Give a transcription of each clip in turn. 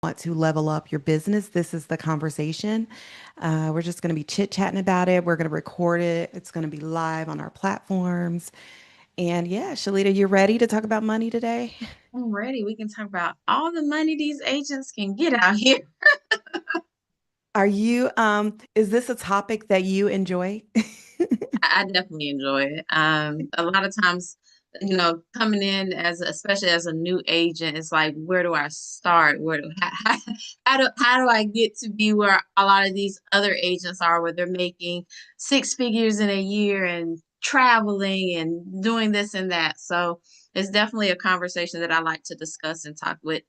want to level up your business, this is the conversation. We're just going to be chit chatting about it. We're going to record it. It's going to be live on our platforms. And yeah, Shalita, you ready to talk about money today? I'm ready. We can talk about all the money these agents can get out here. Is this a topic that you enjoy? I definitely enjoy it. A lot of times, coming in especially as a new agent, it's like, where do I start? How do I get to be where a lot of these other agents are, where they're making six figures in a year and traveling and doing this and that. So it's definitely a conversation that I like to discuss and talk with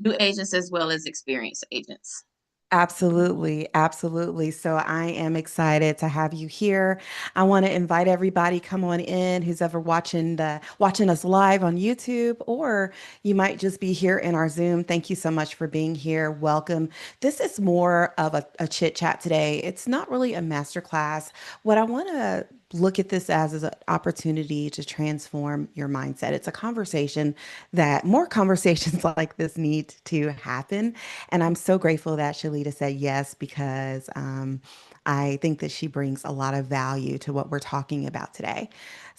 new agents as well as experienced agents. Absolutely, absolutely. So I am excited to have you here. I want to invite everybody come on in who's ever watching us live on YouTube, or you might just be here in our Zoom. Thank you so much for being here. Welcome. This is more of a chit chat today. It's not really a master class. What I want to look at this as is an opportunity to transform your mindset. It's a conversation that more conversations like this need to happen. And I'm so grateful that Shalita said yes, because I think that she brings a lot of value to what we're talking about today.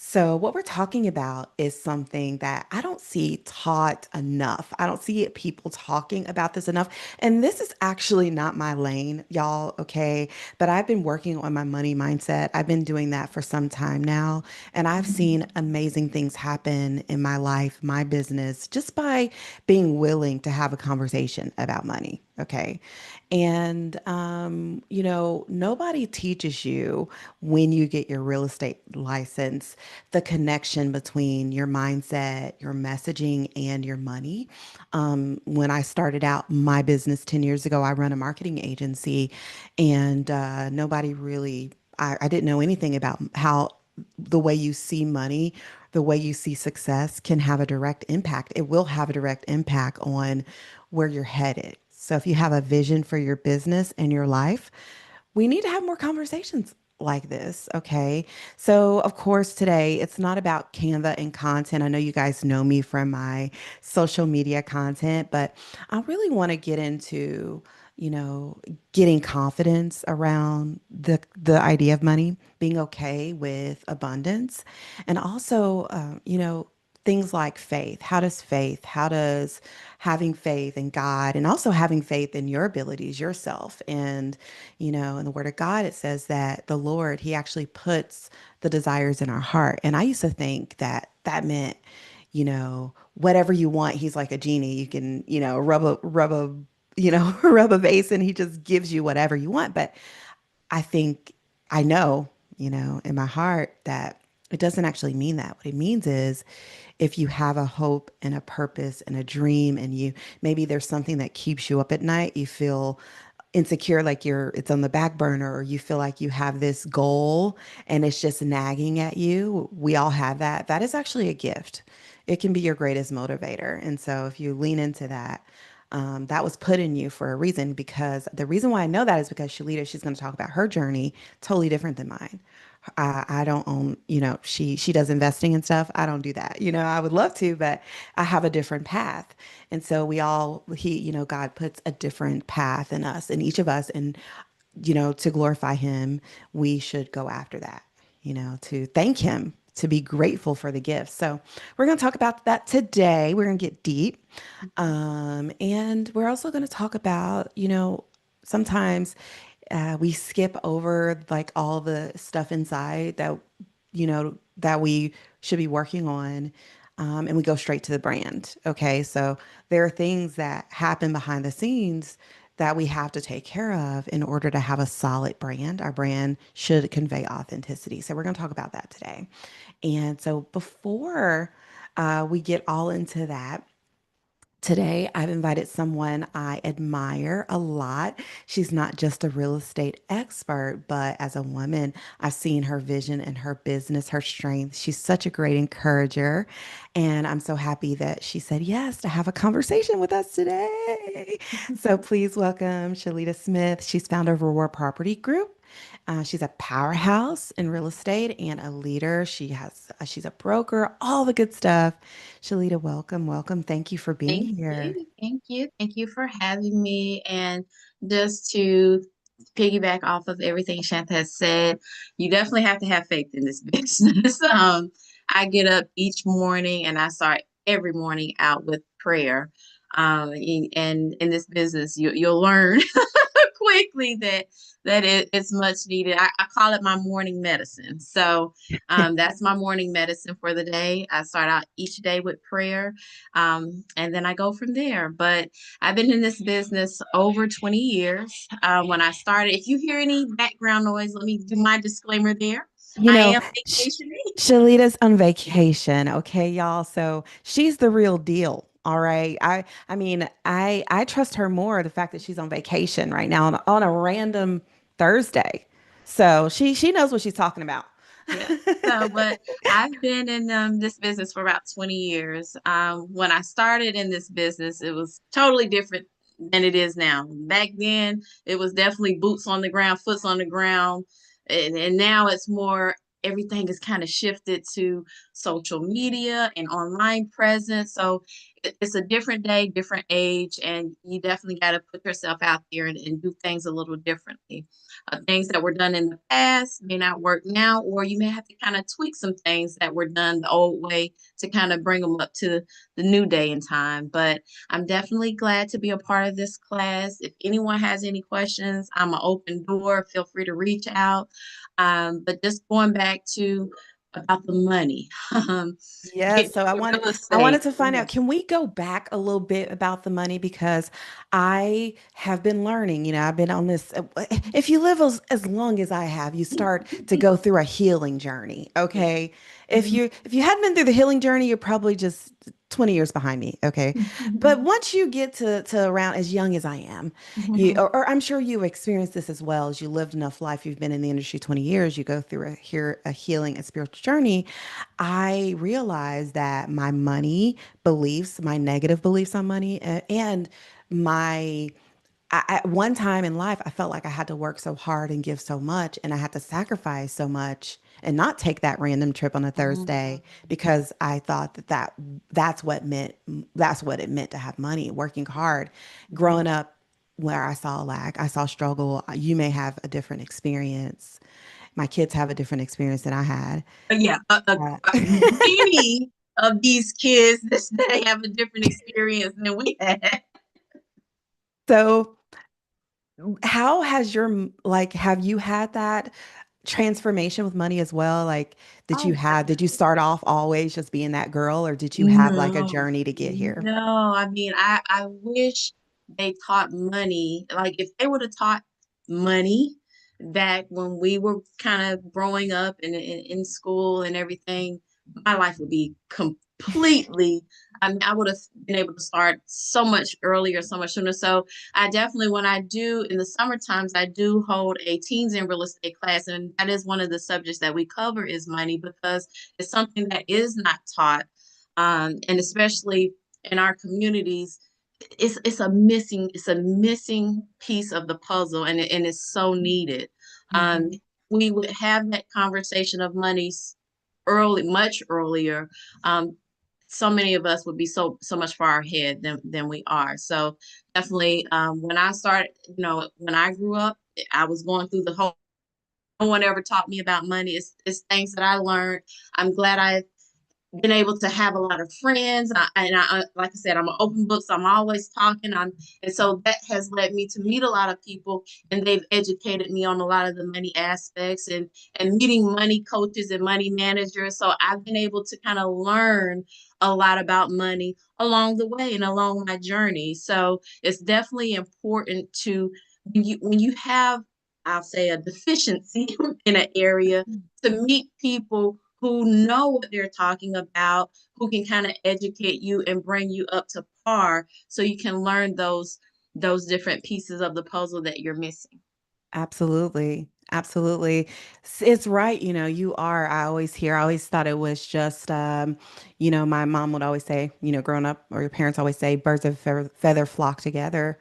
So, what we're talking about is something that I don't see taught enough. I don't see people talking about this enough. And this is actually not my lane, y'all, okay? But I've been working on my money mindset. I've been doing that for some time now. And I've seen amazing things happen in my life, my business, just by being willing to have a conversation about money. Okay. And, nobody teaches you when you get your real estate license the connection between your mindset, your messaging, and your money. When I started out my business 10 years ago, I run a marketing agency, and nobody really, I didn't know anything about how the way you see money, the way you see success can have a direct impact. It will have a direct impact on where you're headed. So if you have a vision for your business and your life, we need to have more conversations like this. Okay. So, of course, today it's not about Canva and content. I know you guys know me from my social media content, but I really want to get into, you know, getting confidence around the idea of money, being okay with abundance, and also, things like faith. How does having faith in God and also having faith in your abilities, yourself, and in the Word of God, it says that the Lord, He actually puts the desires in our heart. And I used to think that that meant, whatever you want, He's like a genie. You can, rub a vase and He just gives you whatever you want. But I think I know, in my heart that it doesn't actually mean that. What it means is if you have a hope and a purpose and a dream, and maybe there's something that keeps you up at night, you feel insecure, like it's on the back burner, or you feel like you have this goal and it's just nagging at you. We all have that. That is actually a gift. It can be your greatest motivator. And so if you lean into that, that was put in you for a reason, because the reason why I know that is because Shalita, she's going to talk about her journey totally different than mine. I don't own, she does investing and stuff. I don't do that. I would love to, but I have a different path. And so God puts a different path in us, in each of us. And, to glorify Him, we should go after that, to thank Him, to be grateful for the gifts. So we're going to talk about that today. We're going to get deep. And we're also going to talk about, sometimes we skip over like all the stuff inside that we should be working on. And we go straight to the brand. Okay. So there are things that happen behind the scenes that we have to take care of in order to have a solid brand. Our brand should convey authenticity. So we're going to talk about that today. And so before we get all into that, today, I've invited someone I admire a lot. She's not just a real estate expert, but as a woman, I've seen her vision and her business, her strength. She's such a great encourager. And I'm so happy that she said yes to have a conversation with us today. So please welcome Shalita Smith. She's founder of Aurora Property Group. She's a powerhouse in real estate and a leader. She's a broker, all the good stuff. Shalita, welcome, welcome. Thank you for being Thank here. you. Thank you. Thank you for having me. And just to piggyback off of everything Shanta has said, you definitely have to have faith in this business. I get up each morning and I start every morning out with prayer. And in this business, you'll learn quickly it's much needed. I call it my morning medicine. So that's my morning medicine for the day. I start out each day with prayer, and then I go from there. But I've been in this business over 20 years. When I started, if you hear any background noise, let me do my disclaimer there. You I know, am Sh vacationing. Shalita's on vacation, okay, y'all. So she's the real deal. All right. I trust her more the fact that she's on vacation right now on a random Thursday. So she knows what she's talking about. Yeah. So, but I've been in this business for about 20 years. When I started in this business, it was totally different than it is now. Back then, it was definitely boots on the ground, foots on the ground. And now it's more, everything is kind of shifted to social media and online presence. So it's a different day, different age, and you definitely got to put yourself out there and do things a little differently. Things that were done in the past may not work now, or you may have to kind of tweak some things that were done the old way to kind of bring them up to the new day and time. But I'm definitely glad to be a part of this class. If anyone has any questions, I'm an open door. Feel free to reach out. But just going back to about the money, Yes, getting so into real I wanted estate. to find out, can we go back a little bit about the money because I have been learning, I've been on this if you live as long as I have, you start to go through a healing journey, Yeah. okay? Mhm. If you hadn't been through the healing journey, you're probably just 20 years behind me, okay? But once you get to around as young as I am, or I'm sure you experienced this as well as you lived enough life, you've been in the industry 20 years, you go through a healing and spiritual journey. I realized that my money beliefs, my negative beliefs on money, and my at one time in life, I felt like I had to work so hard and give so much, and I had to sacrifice so much and not take that random trip on a Thursday because I thought that's what it meant to have money, working hard. Growing up where I saw lack, I saw struggle. You may have a different experience. My kids have a different experience than I had. Yeah, many of these kids this day have a different experience than we had. So, how has have you had that transformation with money as well? Like, Oh, did you start off always just being that girl, or did you have like a no, journey to get here? no. I mean, I wish they taught money. Like, if they would have taught money back when we were kind of growing up and in school and everything, my life would be completely. I mean, I would have been able to start so much earlier, so much sooner. So I definitely, when I do in the summer times, I do hold a teens in real estate class, and that is one of the subjects that we cover is money because it's something that is not taught, and especially in our communities, it's a missing piece of the puzzle, and it's so needed. Um, Mhm. we would have that conversation of money early, much earlier. Um, so many of us would be so much far ahead than we are. So definitely, when I started, when I grew up, I was going through the whole. No one ever taught me about money. It's things that I learned. I'm glad I been able to have a lot of friends. Like I said, I'm an open book, so I'm always talking. And so that has led me to meet a lot of people, and they've educated me on a lot of the money aspects and meeting money coaches and money managers. So I've been able to kind of learn a lot about money along the way and along my journey. So it's definitely important to when you have, I'll say, a deficiency in an area, to meet people who know what they're talking about, who can kind of educate you and bring you up to par so you can learn those different pieces of the puzzle that you're missing. Absolutely. Absolutely. It's right. I always thought it was just, my mom would always say, growing up, or your parents always say, birds of feather flock together.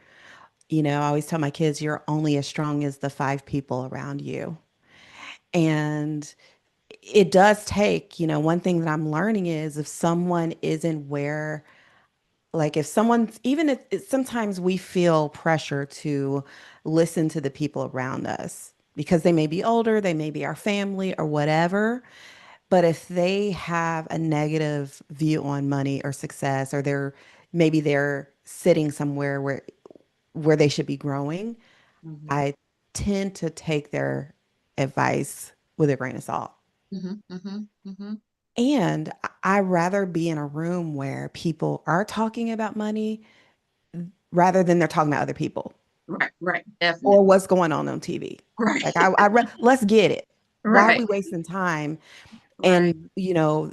I always tell my kids, you're only as strong as the five people around you. And it does take, one thing that I'm learning is if someone isn't where, like if someone's, even if sometimes we feel pressure to listen to the people around us because they may be older, they may be our family or whatever. But if they have a negative view on money or success, or maybe they're sitting somewhere where they should be growing, Hmm. I tend to take their advice with a grain of salt. Hmm. Hmm. Hmm. And I rather be in a room where people are talking about money rather than they're talking about other people Right, right, or definitely. what's going on TV. Right, Like let's get it. Why are we right, wasting time? right. And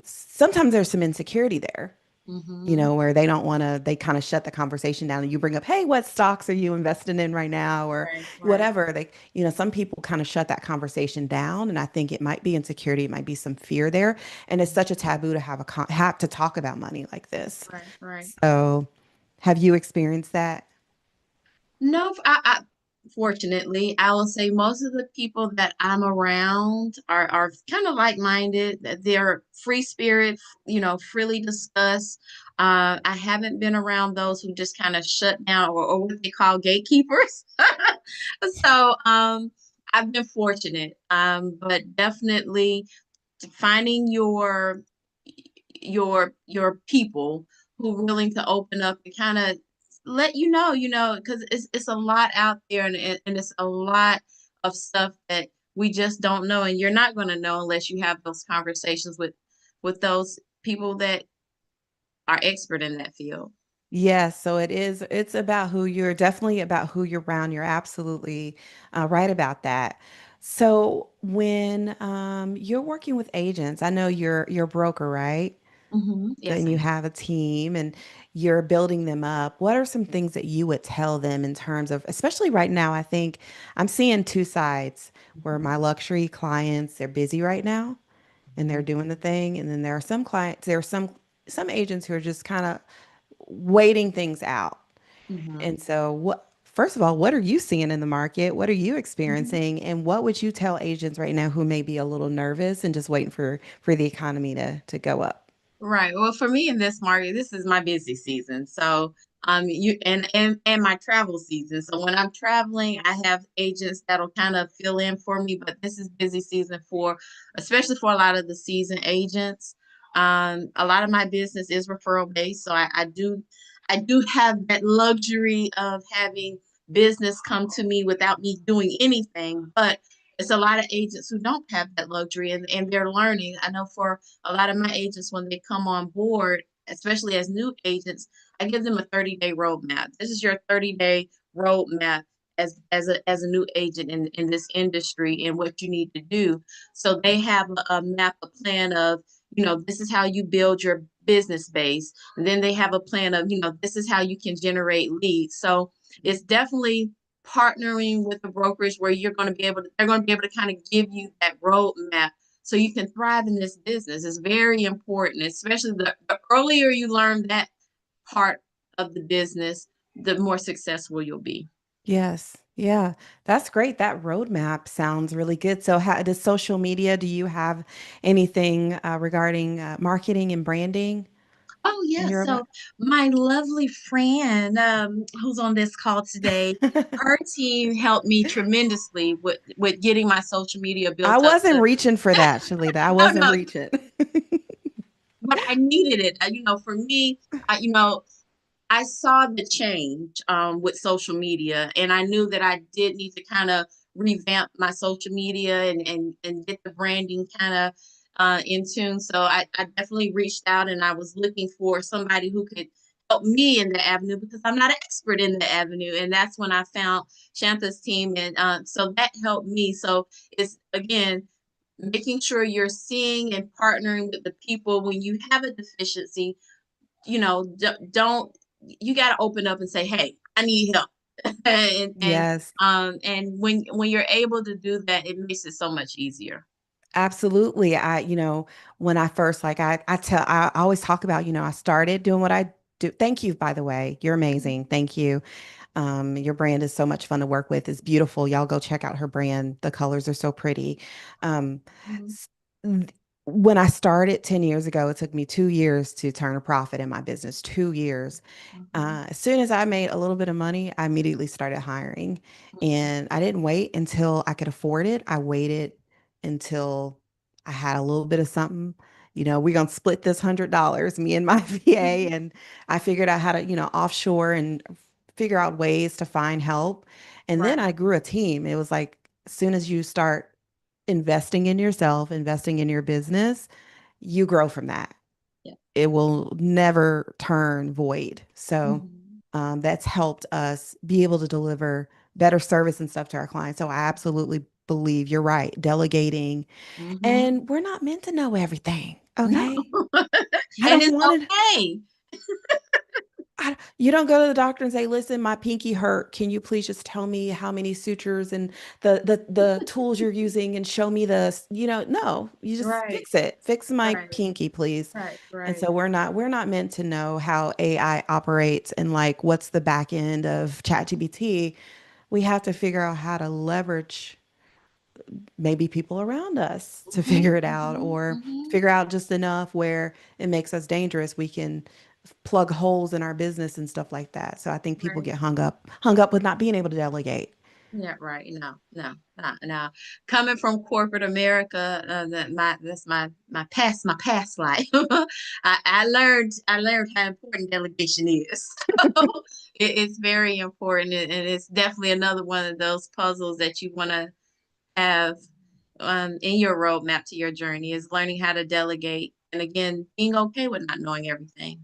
sometimes there's some insecurity there, Hmm. where they don't want to, they kind of shut the conversation down and you bring up, hey, what stocks are you investing in right now? Or Right, right, whatever. Some people kind of shut that conversation down. And I think it might be insecurity, it might be some fear there. And it's such a taboo to have to talk about money like this. right, right. So have you experienced that? No, fortunately, I will say most of the people that I'm around are kind of like-minded. That they're free spirit, freely discuss. I haven't been around those who just kind of shut down or what they call gatekeepers. So, I've been fortunate. But definitely finding your people who are willing to open up and kind of let because it's a lot out there, and it's a lot of stuff that we just don't know, and you're not going to know unless you have those conversations with those people that are expert in that field. Yes, so it's about definitely about who you're around. You're absolutely right about that. So when you're working with agents, I know you're a broker, right? Hmm. Yes, And I you am. have a team and you're building them up. What are some things that you would tell them in terms of, especially right now, I think I'm seeing two sides where my luxury clients, they're busy right now and they're doing the thing. And then there are some agents who are just kind of waiting things out. Hmm. And so first of all, what are you seeing in the market? What are you Hmm. experiencing? And what would you tell agents right now who may be a little nervous and just waiting for the economy to go up? Right. Well, for me in this market, this is my busy season. So, you and my travel season. So when I'm traveling, I have agents that'll kind of fill in for me, but this is busy season especially for a lot of the season agents. A lot of my business is referral based, so I do have that luxury of having business come to me without me doing anything, but it's a lot of agents who don't have that luxury, and they're learning. I know for a lot of my agents, when they come on board, especially as new agents, I give them a 30-day roadmap. This is your 30-day roadmap as a new agent in this industry and what you need to do. So they have a map, a plan of, this is how you build your business base. And then they have a plan of, this is how you can generate leads. So it's definitely partnering with the brokerage where they're going to be able to kind of give you that roadmap so you can thrive in this business. Is very important, especially the earlier you learn that part of the business, the more successful you'll be. Yes. Yeah. That's great. That roadmap sounds really good. So how does social media, do you have anything regarding marketing and branding Oh in yeah, your roadmap? so my lovely friend who's on this call today, her team helped me tremendously with getting my social media I built up wasn't to reaching for that, Shalita. I no, wasn't no, reaching. but I needed it. For me, I saw the change with social media, and I knew that I did need to kind of revamp my social media and get the branding kind of in tune. So I definitely reached out, and I was looking for somebody who could help me in the avenue because I'm not an expert in the avenue. And that's when I found Shanta's team, and so that helped me. So it's again making sure you're seeing and partnering with the people when you have a deficiency. Don't you got to open up and say, "Hey, I need help." and and Yes. and when you're able to do that, it makes it so much easier. Absolutely. When I first, I always talk about, I started doing what I do. Thank you, by the way. You're amazing. Thank you. Your brand is so much fun to work with. It's beautiful. Y'all go check out her brand. The colors are so pretty. Um, Mhm. s- th- when I started 10 years ago, it took me 2 years to turn a profit in my business. 2 years. Mhm. As soon as I made a little bit of money, I immediately started hiring. And I didn't wait until I could afford it. I waited until I had a little bit of something. We're gonna split this $100, me and my VA, Mhm. and I figured out how to, offshore and figure out ways to find help. And then Right. I grew a team. It was like as soon as you start investing in yourself, investing in your business, you grow from that. Yeah. It will never turn void. So Mhm. that's helped us be able to deliver better service and stuff to our clients. So I absolutely believe you're right. Delegating, Mhm. and we're not meant to know everything. No. Okay. I And don't it's want to. okay. You don't go to the doctor and say, "Listen, my pinky hurt. Can you please just tell me how many sutures and the tools you're using and show me no, you just Right. fix it. Fix my Right. pinky, please." Right. And Right. so we're not meant to know how AI operates and like what's the back end of ChatGPT. We have to figure out how to leverage maybe people around us to Mhm. figure it out, Mhm. or Mhm. figure out just enough where it makes us dangerous. We can plug holes in our business and stuff like that. So I think people Right. get hung up with not being able to delegate. Yeah, right. No, no, no. Coming from corporate America, that's my past life. I learned how important delegation is. So it's very important, and it's definitely another one of those puzzles that you want to have in your roadmap to your journey is learning how to delegate, and again, being okay with not knowing everything.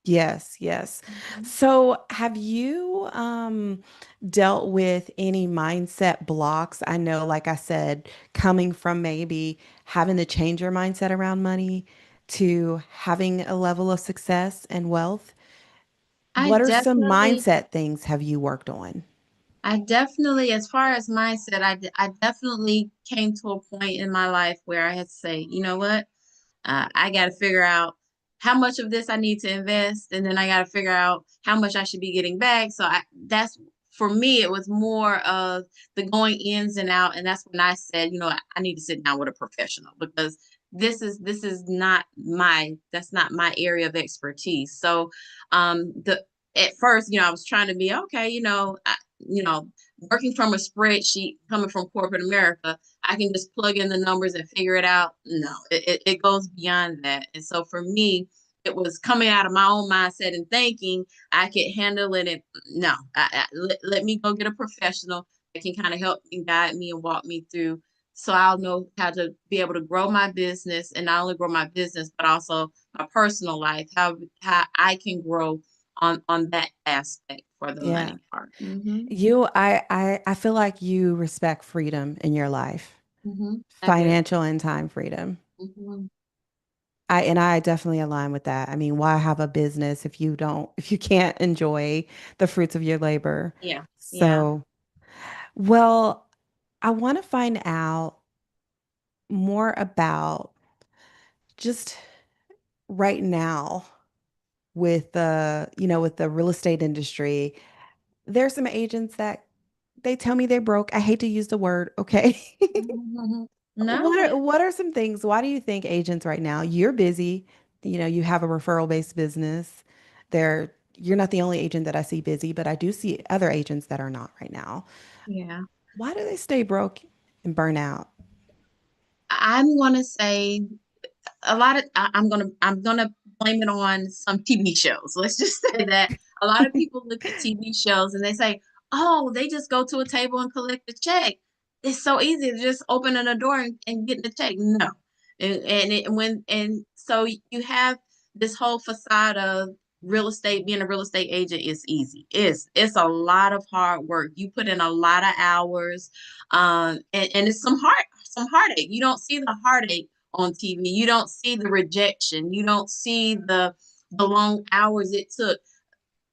Yes, yes. Mhm. So have you dealt with any mindset blocks? I know, like I said, coming from maybe having to change your mindset around money to having a level of success and wealth. I What are some definitely mindset things have you worked on? I definitely, as far as mindset, I definitely came to a point in my life where I had to say, you know what? I got to figure out how much of this I need to invest, and then I got to figure out how much I should be getting back. So that's for me, it was more of the going ins and out, and that's when I said, I need to sit down with a professional because this is not that's not my area of expertise. So, the at first, I was trying to be okay, you know, working from a spreadsheet, coming from corporate America. I can just plug in the numbers and figure it out. No, it goes beyond that. And so for me, it was coming out of my own mindset and thinking I could handle it. And no, let me go get a professional that can kind of help and guide me and walk me through. So I'll know how to be able to grow my business and not only grow my business, but also my personal life, how I can grow on that aspect for the Yeah. money part. Mm-hmm. I feel like you respect freedom in your life, Mm-hmm. I do. financial and time freedom. Mm-hmm. I definitely align with that. I mean, why have a business if you can't enjoy the fruits of your labor? Yeah. Yeah. So, well, I want to find out more about just right now with with the real estate industry. There's some agents that they tell me they're broke. I hate to use the word, okay? Mhm. What No, are what are some things? Why do you think agents right now, you're busy, you have a referral-based business. You're not the only agent that I see busy, but I do see other agents that are not right now. yeah. Why do they stay broke and burn out? I'm gonna say I'm gonna blame it on some TV shows. Let's just say that a lot of people look at TV shows and they say, "Oh, they just go to a table and collect a check. It's so easy to just opening a door and getting the check." No, and so you have this whole facade of real estate. Being a real estate agent is easy. It's a lot of hard work. You put in a lot of hours, and it's some heartache. You don't see the heartache on TV. You don't see the rejection. You don't see the long hours it took.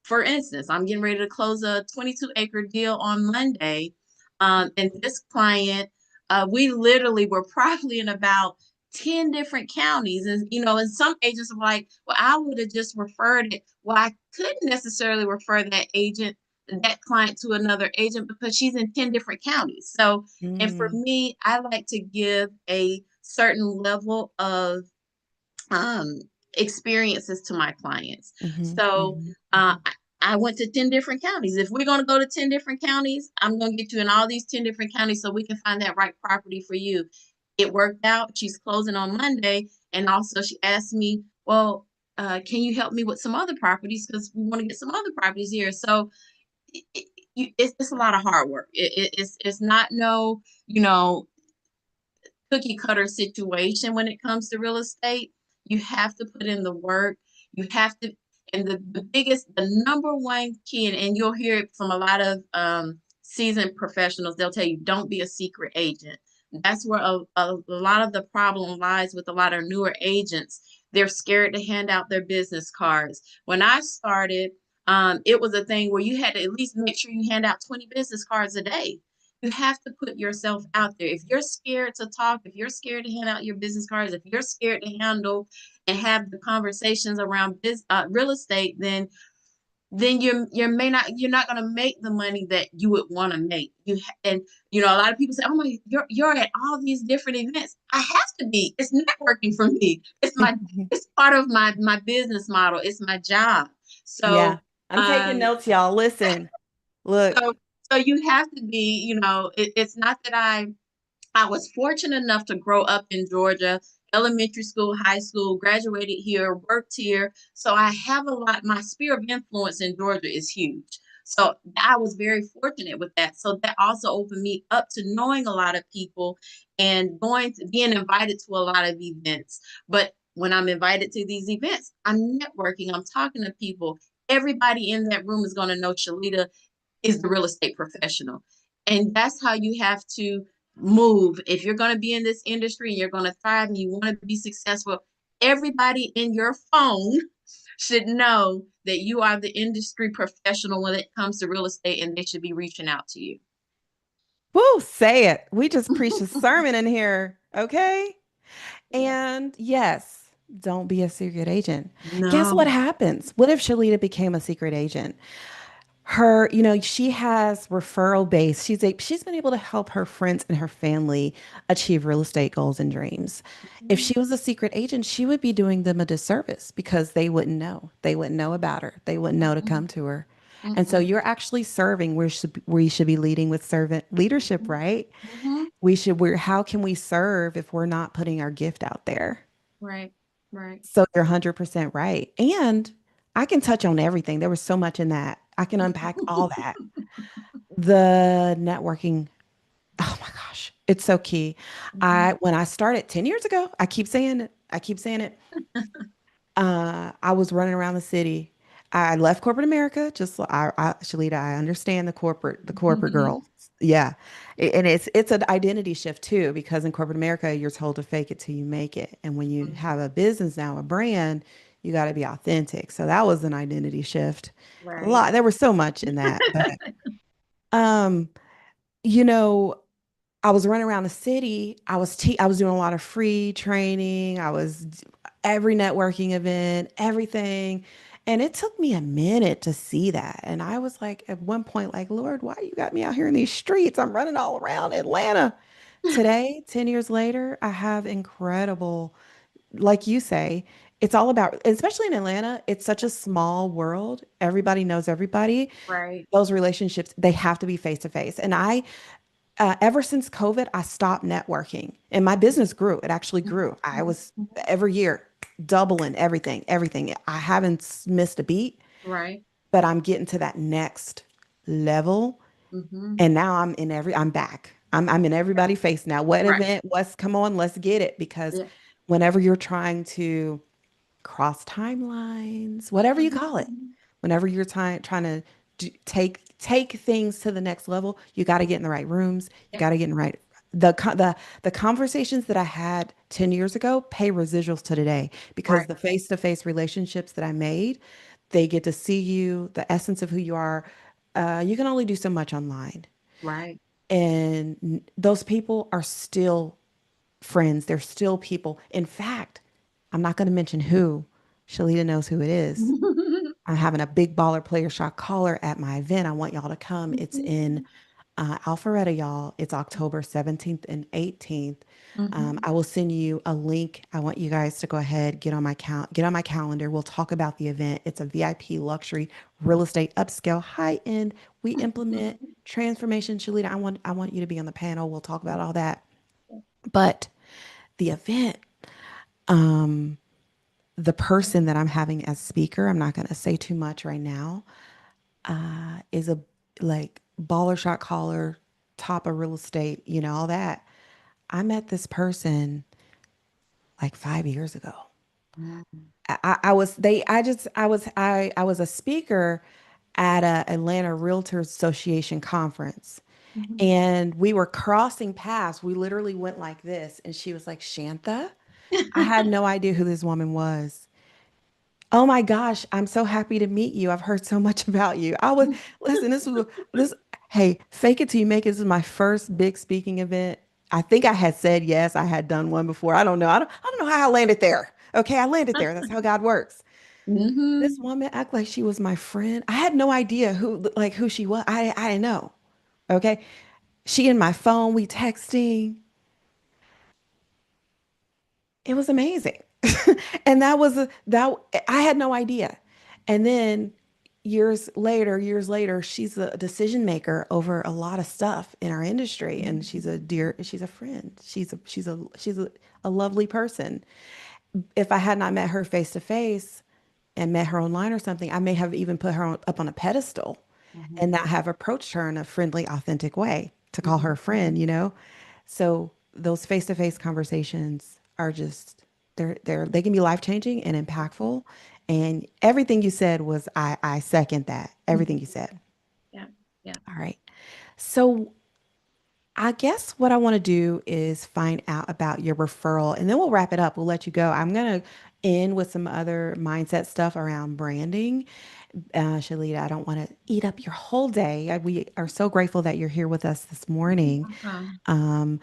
For instance, I'm getting ready to close a 22-acre deal on Monday. And this client, we literally were probably in about 10 different counties. And, and some agents are like, well, I would have just referred it. Well, I couldn't necessarily refer that agent. that client to another agent because she's in 10 different counties. So, and for Mm, me, I like to give a certain level of um, experiences to my clients. mhm, So mhm. I went to 10 different counties. If we're going to go to 10 different counties, I'm going to get you in all these 10 different counties so we can find that right property for you. It worked out. She's closing on Monday. And also, she asked me, well, can you help me with some other properties? Because we want to get some other properties here. So it's a lot of hard work. It's not no, you know, cookie cutter situation when it comes to real estate. You have to put in the work. You have to, and the number one key, and you'll hear it from a lot of seasoned professionals, they'll tell you, don't be a secret agent. That's where a lot of the problem lies with a lot of newer agents. They're scared to hand out their business cards. When I started, it was a thing where you had to at least make sure you hand out 20 business cards a day. You have to put yourself out there. If you're scared to talk, if you're scared to hand out your business cards, if you're scared to handle and have the conversations around real estate, then you're not going to make the money that you would want to make. And a lot of people say, "Oh my, you're at all these different events." I have to be. It's networking for me. It's part of my business model. It's my job. Yeah, So I'm taking um notes, y'all. Listen, look. so so you have to be, it's not that I was fortunate enough to grow up in Georgia, elementary school, high school, graduated here, worked here. So I have a lot, my sphere of influence in Georgia is huge. So I was very fortunate with that. So that also opened me up to knowing a lot of people and going to being invited to a lot of events. But when I'm invited to these events, I'm networking, I'm talking to people. Everybody in that room is going to know Shalita is the real estate professional. And that's how you have to move. If you're going to be in this industry and you're going to thrive and you want to be successful, everybody in your phone should know that you are the industry professional when it comes to real estate and they should be reaching out to you. Woo, say it. We just preached a sermon in here, okay? Yeah. And yes, don't be a secret agent. Guess what No. happens? What if Shalita became a secret agent? She has referral base. She's been able to help her friends and her family achieve real estate goals and dreams. If Mhm. she was a secret agent, she would be doing them a disservice because they wouldn't know. They wouldn't know about her. They wouldn't know to come Mm-mm. to her. And so Mm-mm. you're actually serving where you should be leading with servant leadership, Mhm. right? Mhm. How can we serve if we're not putting our gift out there? Right. Right. So you're 100% right. And I can touch on everything. There was so much in that. I can unpack all that. The networking, oh my gosh, it's so key. Mhm. When I started 10 years ago, I keep saying it. I keep saying it. I was running around the city. I left corporate America. Shalita, I understand the corporate girl. Yeah. And it's an identity shift too, because in corporate America, you're told to fake it till you make it. And when you Mhm. have a business now, a brand, you got to be authentic. So that was an identity shift. A Right. lot. There was so much in that, but um, you know, I was running around the city. I was doing a lot of free training. Every networking event, everything. And it took me a minute to see that. And I was like, at one point, like, Lord, why you got me out here in these streets? I'm running all around Atlanta. Today, 10 years later, I have incredible, like you say, it's all about, especially in Atlanta, it's such a small world. Everybody knows everybody. Right. Those relationships, they have to be face to face. And ever since COVID, I stopped networking and my business grew. It actually Mhm. grew. I Mhm. was Mhm. every year doubling everything, everything. I haven't missed a beat, Right. but I'm getting to that next level. Mhm. And now I'm back. I'm in Yeah. everybody's face now. What Right. event? Come on, let's get it. Because Yeah. whenever you're trying to cross timelines, whatever you call it, Mhm. whenever you're trying to take things to the next level, you got to get in the right rooms. You Yeah. got to get in the right the conversations that I had 10 years ago pay residuals to today because Right. the face-to-face relationships that I made, they get to see you, the essence of who you are. You can only do so much online. Right. And those people are still friends. They're still people. In fact, I'm not going to mention who. Shalita knows who it is. I'm having a big baller player shot caller at my event. I want y'all to come. It's in Mhm. Alpharetta, y'all. It's October 17th and 18th. Mhm. I will send you a link. I want you guys to go ahead, get on my calendar. We'll talk about the event. It's a VIP luxury real estate upscale high end. We implement transformation. Shalita, I want you to be on the panel. We'll talk about all that. But the event, the person that I'm having as speaker, I'm not going to say too much right now, is a like baller shot caller, top of real estate, all that. I met this person like 5 years ago. Mhm. I was they I just I was a speaker at a Atlanta Realtors Association conference, Mhm. and we were crossing paths. We literally went like this, and she was like, Shantha. I had no idea who this woman was. Oh my gosh, I'm so happy to meet you. I've heard so much about you. Listen, this, hey, fake it till you make it. This is my first big speaking event. I think I had said yes. I had done one before. I don't know. I don't know how I landed there. Okay, I landed there. That's how God works. This Mhm. woman act like she was my friend. I had no idea who she was. I didn't know. Okay. She in my phone, we texting. It was amazing. And that I had no idea. And then years later, she's a decision maker over a lot of stuff in our industry. And she's a friend. She's a lovely person. If I had not met her face to face and met her online or something, I may have even put her up on a pedestal and Mhm. not have approached her in a friendly, authentic way to call her a Mhm. friend. So those face-to-face conversations are just they can be life-changing and impactful. And everything you said was I second that. Everything you said. Yeah. Yeah. All right. So I guess what I want to do is find out about your referral and then we'll wrap it up. We'll let you go. I'm going to end with some other mindset stuff around branding. Shalita, I don't want to eat up your whole day. We are so grateful that you're here with us this morning. Awesome. Um,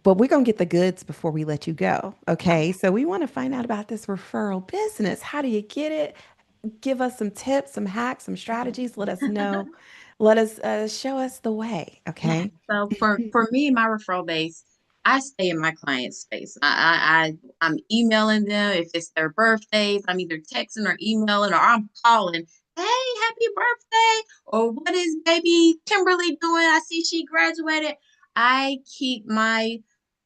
but we're going to get the goods before we let you go. Okay. So we want to find out about this referral business. How do you get it? Give us some tips, some hacks, some strategies. Let us know. Let us show us the way. Yeah. Okay. So for me, my referral base, I stay in my client space. I'm emailing them if it's their birthdays. I'm either texting or emailing or I'm calling. Hey, happy birthday! Or what is baby Kimberly doing? I see she graduated. I keep my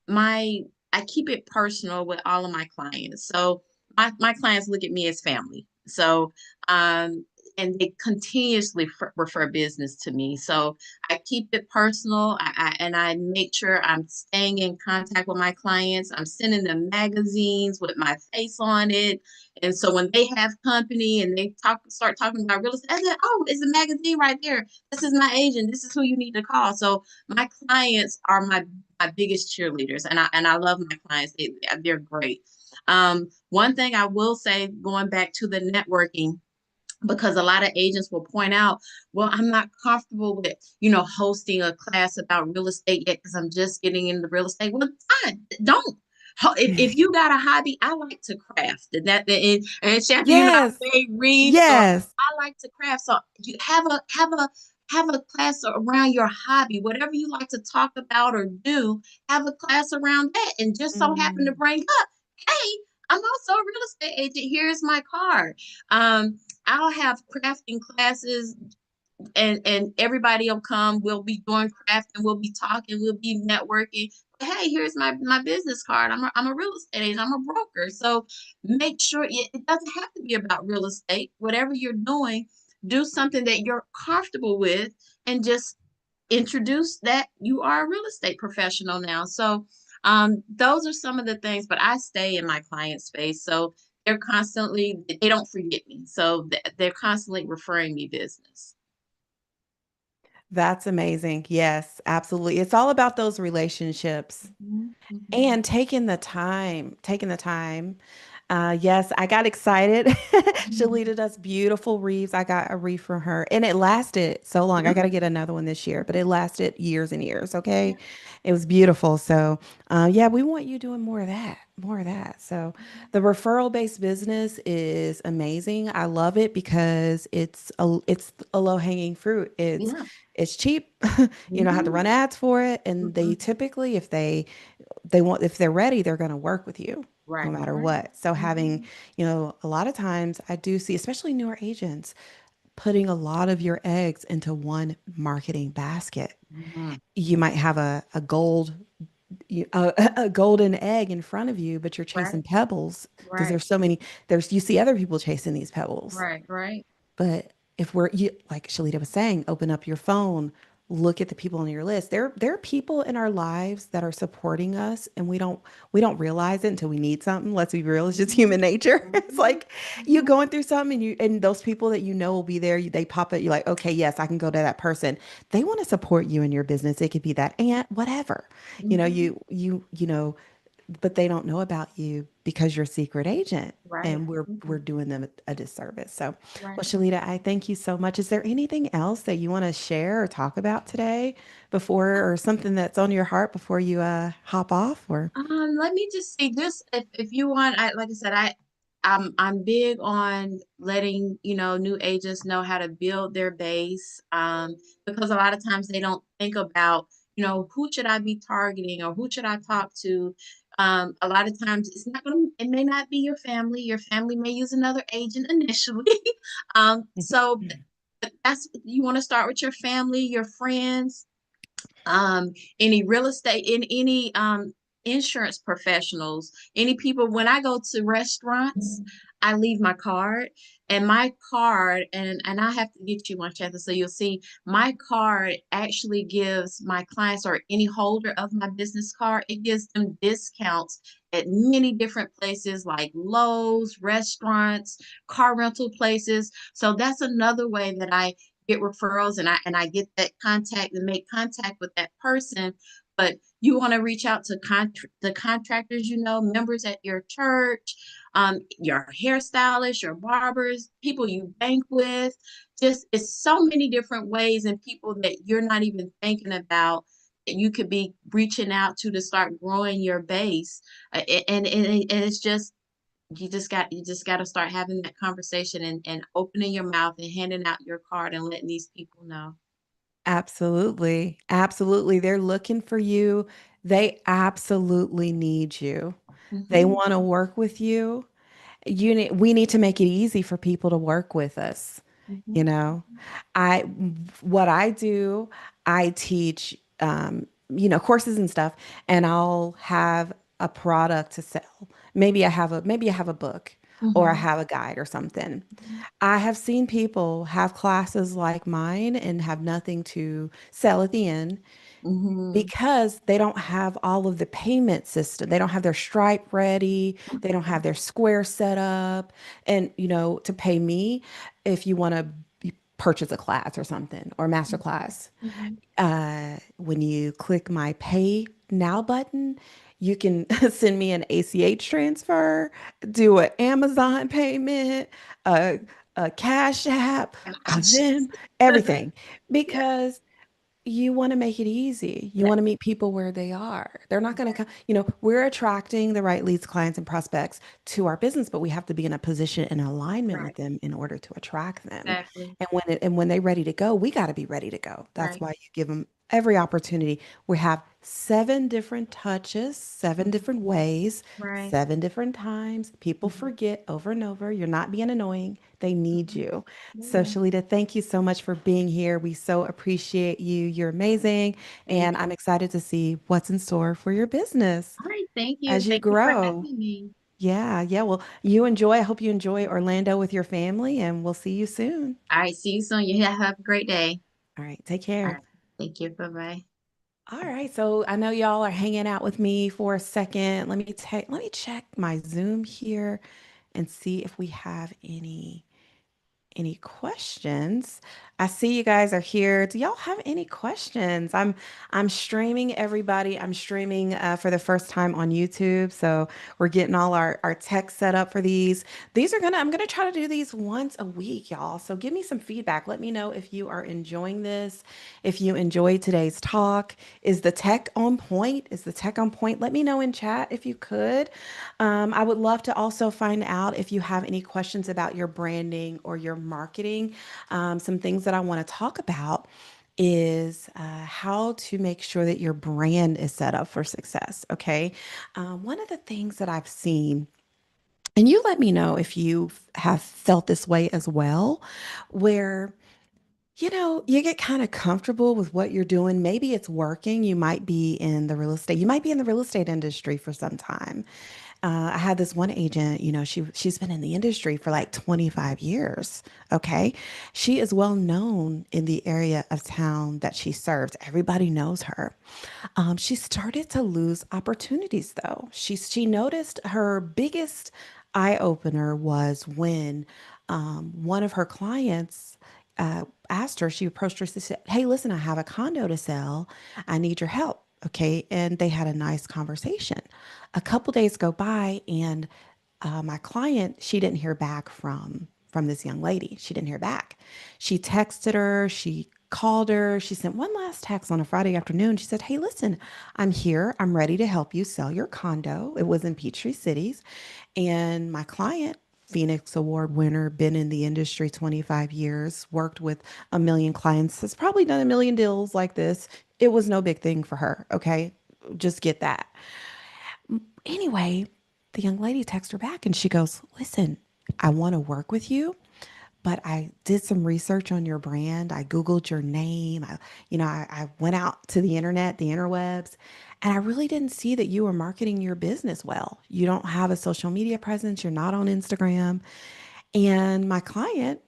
I keep it personal with all of my clients. So my clients look at me as family. So um and they continuously refer business to me. So I keep it personal. And I make sure I'm staying in contact with my clients. I'm sending them magazines with my face on it. And so when they have company and they start talking about real estate, I said, oh, it's a magazine right there. This is my agent. This is who you need to call. So my clients are my biggest cheerleaders, and I love my clients. They're great. One thing I will say, going back to the networking, because a lot of agents will point out, well, I'm not comfortable with, hosting a class about real estate yet because I'm just getting into real estate. Well, fine, don't. If you got a hobby, I like to craft, and Shanta, Yes. I may read, so Yes. I like to craft. So you have a class around your hobby, whatever you like to talk about or do. Have a class around that, and just so happen to Mm. bring up, hey, I'm also a real estate agent. Here's my card. I'll have crafting classes, and everybody will come. We'll be doing crafting. We'll be talking. We'll be networking. Hey, here's my business card. I'm a real estate agent. I'm a broker. So make sure it doesn't have to be about real estate. Whatever you're doing, do something that you're comfortable with, and just introduce that you are a real estate professional now. So those are some of the things, but I stay in my client space. So they don't forget me. So they're constantly referring me business. That's amazing. Yes, absolutely. It's all about those relationships Mhm, mhm, and taking the time Yes, I got excited. Mhm. Shalita does beautiful wreaths. I got a wreath from her, and it lasted so long. I got to get another one this year, but it lasted years and years. Okay, it was beautiful. So, yeah, we want you doing more of that, more of that. So, the referral-based business is amazing. I love it because it's a low-hanging fruit. Yeah. It's cheap. You don't have to Mhm. run ads for it, and they Mhm. typically, if they want, if they're ready, they're going to work with you no Right, matter right. what. So having, Mhm. a lot of times I do see, especially newer agents, putting a lot of your eggs into one marketing basket. Mhm. You might have a golden egg in front of you, but you're chasing Right, pebbles because right, you see other people chasing these pebbles. right, right. But if like Shalita was saying, open up your phone, look at the people on your list. There are people in our lives that are supporting us, and we don't realize it until we need something. Let's be real, it's just Mhm. human nature. It's Mhm. like you Mhm. going through something, and those people that you know will be there. They pop up. You're like, okay, yes, I can go to that person. They want to support you in your business. It could be that aunt, whatever. Mhm. But they don't know about you because you're a secret agent, Right. and we're Mhm. doing them a disservice. So, well, Right. Shalita, I thank you so much. Is there anything else that you want to share or talk about today before, or something that's on your heart before you hop off? Or Let me just see. Just if you want, I like I said, I'm big on letting new agents know how to build their base. Because a lot of times they don't think about who should I be targeting or who should I talk to. A lot of times it may not be your family. Your family may use another agent initially. So but that's you want to start with your family, your friends, any real estate, in any insurance professionals, any people. When I go to restaurants, I leave my card, and my card, and I have to get you one, Shanta, so you'll see my card actually gives my clients or any holder of my business card, it gives them discounts at many different places like Lowe's, restaurants, car rental places. So that's another way that I get referrals, and I get that contact and make contact with that person. But you want to reach out to the contractors, members at your church, your hairstylists, your barbers, people you bank with. Just it's so many different ways and people that you're not even thinking about that you could be reaching out to start growing your base. And it's just you just got to start having that conversation and opening your mouth and handing out your card and letting these people know. absolutely, absolutely, they're looking for you. They absolutely need you. They Hmm. want to work with you. We need to make it easy for people to work with us. You Hmm. know, I, what I do, I teach, courses and stuff, and I'll have a product to sell. Maybe I have a book, or I Hmm. have a guide or something. I have seen people have classes like mine and have nothing to sell at the end Hmm. because they don't have all of the payment system. They don't have their Stripe ready. They don't have their Square set up. And, to pay me, if you want to purchase a class or something, or master class, Hmm. when you click my pay now button, you can send me an ACH transfer, do an Amazon payment, a, a Cash App, a Gosh. Venmo, everything. Yeah. Because you want to make it easy. You Yeah. want to meet people where they are. They're not going to come, we're attracting the right leads, clients, and prospects to our business, but we have to be in a position and alignment with Right. them in order to attract them. Exactly. And when they're ready to go, we got to be ready to go. That's Right. why you give them every opportunity. We have 7 different touches, seven Mhm. different ways, Right. 7 different times. People Mhm. forget over and over. You're not being annoying. They need Mhm. you. So, Yeah. Shalita, thank you so much for being here. We so appreciate you. You're amazing. Thank And I'm you. excited to see what's in store for your business All right. Thank you. as you Thank you for grow. having me. Yeah, yeah. Well, you enjoy. I hope you enjoy Orlando with your family, and we'll see you soon. All right. See you soon. You have a great day. All right, take All care. right. Thank you. Bye bye. All right, so I know y'all are hanging out with me for a second. Let me check my Zoom here and see if we have any. any questions. I see you guys are here. Do y'all have any questions? I'm streaming everybody. I'm streaming for the first time on YouTube. So we're getting all our tech set up for these. I'm gonna try to do these once a week, y'all. So give me some feedback. Let me know if you are enjoying this, if you enjoyed today's talk. Is the tech on point? Is the tech on point? Let me know in chat if you could. I would love to also find out if you have any questions about your branding or your marketing. Some things that I want to talk about is how to make sure that your brand is set up for success. Okay. One of the things that I've seen, and you let me know if you have felt this way as well, where you get kind of comfortable with what you're doing. Maybe it's working. You might be in the real estate. You might be in the real estate industry for some time. I had this one agent, she's been in the industry for like 25 years. Okay. She is well known in the area of town that she serves. Everybody knows her. She started to lose opportunities though. She noticed her biggest eye opener was when one of her clients asked her, she approached her, she said, "Hey, listen, I have a condo to sell. I need your help." Okay. And they had a nice conversation. A couple days go by, and my client, she didn't hear back from this young lady. She didn't hear back. She texted her, she called her, she sent one last text on a Friday afternoon. She said, "Hey, listen, I'm here. I'm ready to help you sell your condo." It was in Peachtree Cities. And my client, Phoenix Award winner, been in the industry 25 years, worked with a million clients, has probably done a million deals like this. It was no big thing for her. Okay. Just get that. Anyway, the young lady texts her back and she goes, "Listen, I want to work with you, but I did some research on your brand. I Googled your name. I went out to the internet, the interwebs, and I really didn't see that you were marketing your business well. You don't have a social media presence. You're not on Instagram." And my client,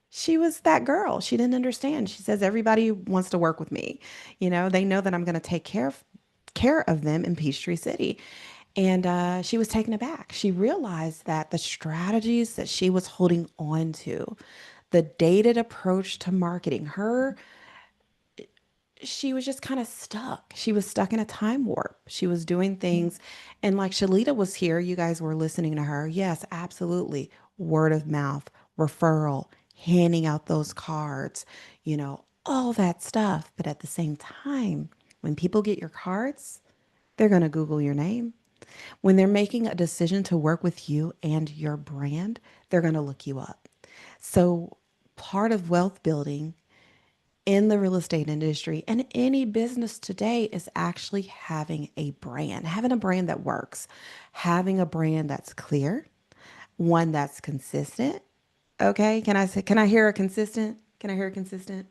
she was that girl. She didn't understand. She says, "Everybody wants to work with me. They know that I'm going to take care of them in Peachtree City." And she was taken aback. She realized that the strategies that she was holding on to, the dated approach to marketing, she was just kind of stuck. She was stuck in a time warp. She was doing things. And like Shalita was here, you guys were listening to her. Yes, absolutely. Word of mouth, referral, handing out those cards, all that stuff. But at the same time, when people get your cards, they're going to Google your name. When they're making a decision to work with you and your brand, they're going to look you up. So, part of wealth building in the real estate industry and any business today is actually having a brand that works, having a brand that's clear, one that's consistent. Okay, can I hear a consistent? Can I hear a consistent?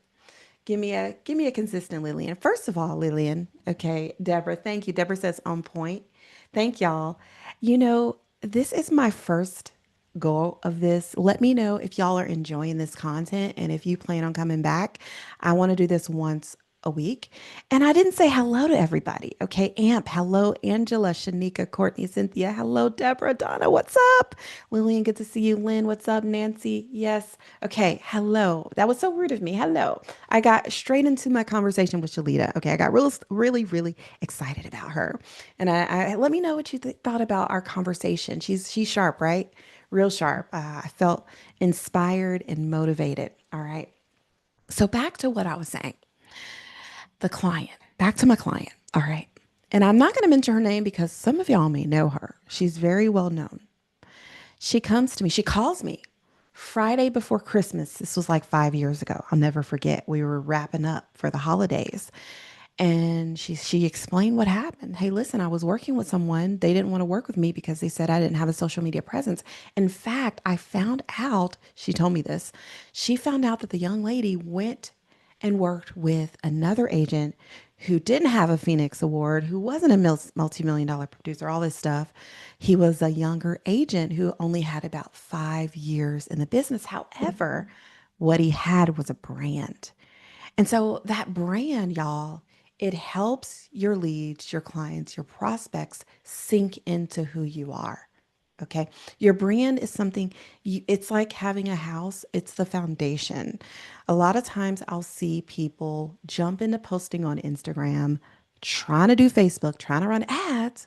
Give me a consistent Lillian. First of all, Lillian, okay, Deborah, thank you. Deborah says on point. Thank y'all. This is my first goal of this. Let me know if y'all are enjoying this content and if you plan on coming back. I want to do this once a week. And I didn't say hello to everybody. Okay, Amp, hello, Angela, Shanika, Courtney, Cynthia, hello, Deborah, Donna, what's up? Lillian, good to see you. Lynn, what's up? Nancy, yes. Okay, hello. That was so rude of me. Hello. I got straight into my conversation with Shalita. Okay, I got really, really excited about her. And I let me know what you thought about our conversation. She's sharp, right? Real sharp. I felt inspired and motivated. All right. So back to what I was saying. Back to my client. All right. And I'm not going to mention her name because some of y'all may know her. She's very well known. She comes to me, she calls me Friday before Christmas. This was like 5 years ago. I'll never forget. We were wrapping up for the holidays. And she explained what happened. "Hey, listen, I was working with someone. They didn't want to work with me because they said I didn't have a social media presence. In fact, I found out," she told me this, she found out that the young lady went and worked with another agent who didn't have a Phoenix Award, who wasn't a multi-million dollar producer, all this stuff. He was a younger agent who only had about 5 years in the business. However, what he had was a brand. And so that brand, y'all, it helps your leads, your clients, your prospects sink into who you are. Okay. Your brand is something it's like having a house, it's the foundation. A lot of times I'll see people jump into posting on Instagram, trying to do Facebook, trying to run ads,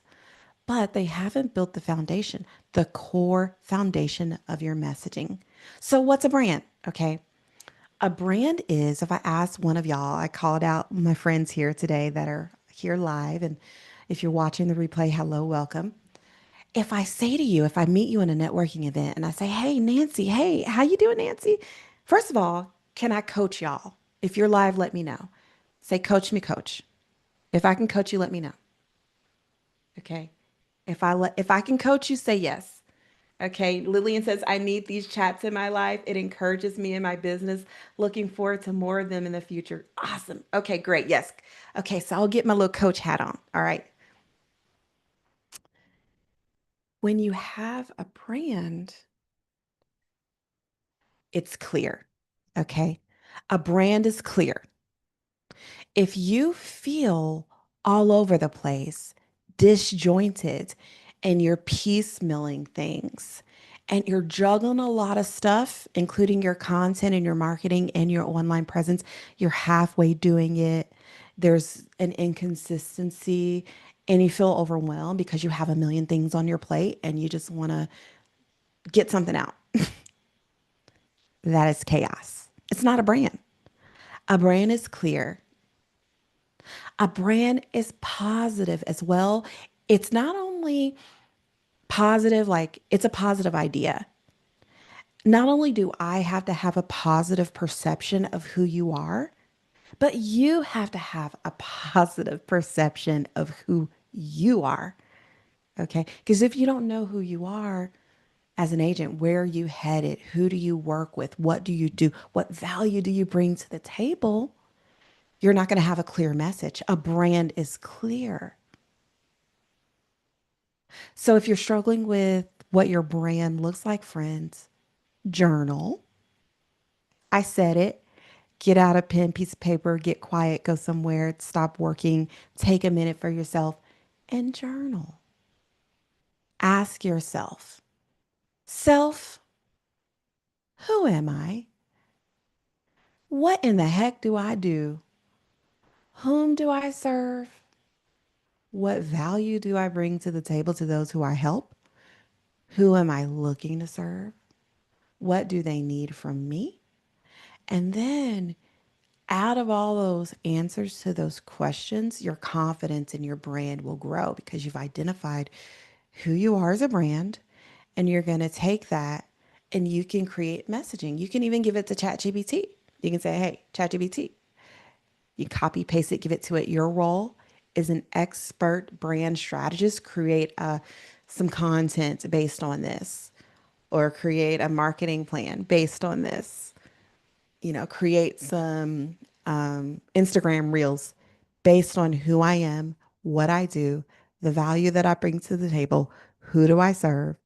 but they haven't built the foundation, the core foundation of your messaging. So, what's a brand? Okay. A brand is, if I ask one of y'all, I called out my friends here today that are here live. And if you're watching the replay, hello, welcome. If I say to you, if I meet you in a networking event and I say, "Hey, Nancy, hey, how you doing, Nancy?" First of all, can I coach y'all? If you're live, let me know. Say, "Coach me, coach." If I can coach you, let me know. Okay. If I can coach you, say yes. Okay. Lillian says, "I need these chats in my life. It encourages me in my business. Looking forward to more of them in the future." Awesome. Okay, great. Yes. Okay, so I'll get my little coach hat on. All right. When you have a brand, it's clear. Okay. A brand is clear. If you feel all over the place, disjointed, and you're piecemealing things, and you're juggling a lot of stuff, including your content and your marketing and your online presence, you're halfway doing it, there's an inconsistency, and you feel overwhelmed because you have a million things on your plate and you just want to get something out. That is chaos. It's not a brand. A brand is clear. A brand is positive as well. It's not only positive, like it's a positive idea. Not only do I have to have a positive perception of who you are, but you have to have a positive perception of who you are. Okay. Because if you don't know who you are as an agent, where are you headed? Who do you work with? What do you do? What value do you bring to the table? You're not going to have a clear message. A brand is clear. So if you're struggling with what your brand looks like, friends, journal. I said it. Get out a pen, piece of paper, get quiet, go somewhere, stop working, take a minute for yourself and journal. Ask yourself, self, who am I? What in the heck do I do? Whom do I serve? What value do I bring to the table to those who I help? Who am I looking to serve? What do they need from me? And then out of all those answers to those questions, your confidence in your brand will grow because you've identified who you are as a brand and you're going to take that and you can create messaging. You can even give it to ChatGPT. You can say, "Hey, ChatGPT," you copy paste it, give it to it. Your role is an expert brand strategist. Create some content based on this, or create a marketing plan based on this, create some Instagram reels based on who I am, what I do, the value that I bring to the table, who do I serve,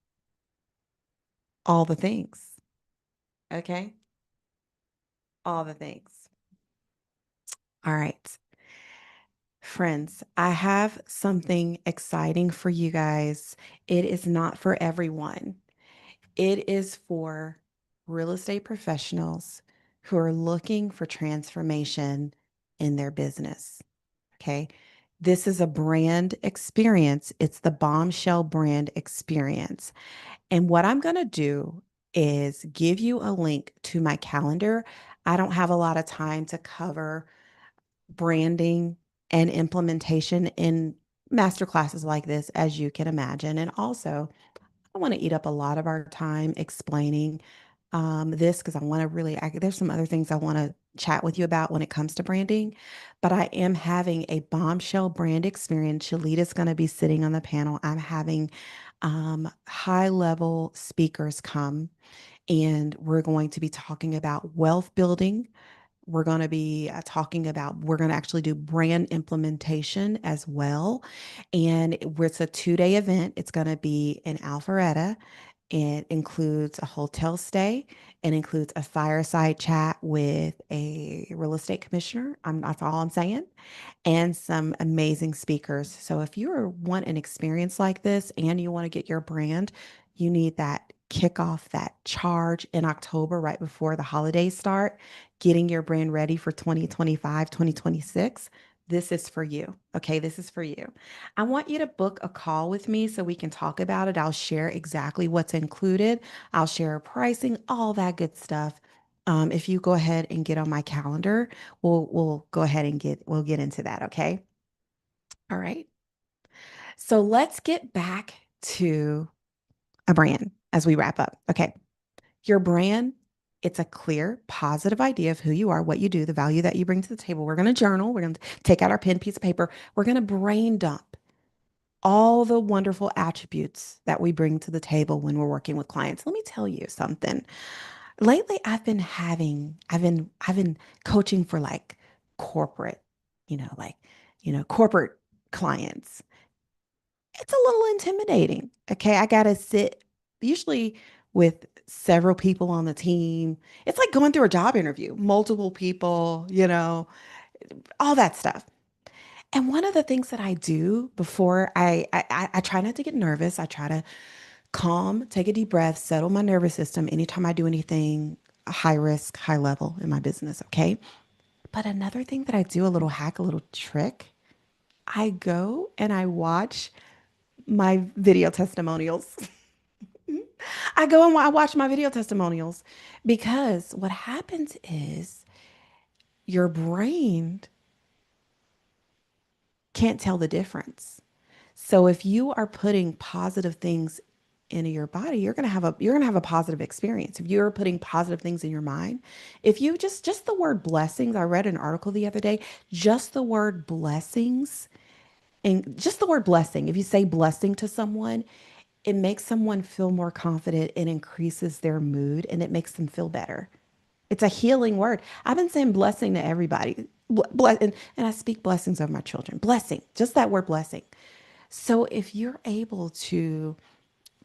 all the things. Okay. All the things. All right. Friends, I have something exciting for you guys. It is not for everyone. It is for real estate professionals who are looking for transformation in their business. Okay. This is a brand experience. It's the Bombshell brand experience. And what I'm going to do is give you a link to my calendar. I don't have a lot of time to cover branding and implementation in master classes like this, as you can imagine. And also, I want to eat up a lot of our time explaining this because I want to there's some other things I want to chat with you about when it comes to branding. But I am having a bombshell brand experience. Shalita's going to be sitting on the panel. I'm having high level speakers come, and we're going to be talking about wealth building. We're going to be we're going to actually do brand implementation as well. And it's a 2 day event. It's going to be in Alpharetta. It includes a hotel stay. It includes a fireside chat with a real estate commissioner. That's all I'm saying. And some amazing speakers. So if you want an experience like this and you want to get your brand, You need that kickoff, that charge in October, right before the holidays start, getting your brand ready for 2025, 2026. This is for you. Okay, this is for you. I want you to book a call with me so we can talk about it. I'll share exactly what's included. I'll share pricing, all that good stuff. If you go ahead and get on my calendar, we'll go ahead and we'll get into that. Okay. All right. So let's get back to a brand as we wrap up. Okay. Your brand, it's a clear, positive idea of who you are, what you do, the value that you bring to the table. We're going to journal. We're going to take out our pen, piece of paper. We're going to brain dump all the wonderful attributes that we bring to the table when we're working with clients. Let me tell you something. Lately, I've been coaching for like corporate, like, corporate clients. It's a little intimidating. Okay. I got to sit usually with several people on the team. It's like going through a job interview, multiple people, all that stuff. And one of the things that I do before I try not to get nervous. I try to calm, take a deep breath, settle my nervous system anytime I do anything high risk, high level in my business. Okay. But another thing that I do, a little hack, a little trick, I go and I watch my video testimonials. I go and I watch my video testimonials because what happens is your brain can't tell the difference. So if you are putting positive things into your body, you're going to have a positive experience. If you're putting positive things in your mind, if you just the word blessings, I read an article the other day, just the word blessings and just the word blessing, if you say blessing to someone, it makes someone feel more confident, it increases their mood, and it makes them feel better. It's a healing word. I've been saying blessing to everybody. And I speak blessings over my children. Blessing, just that word blessing. So if you're able to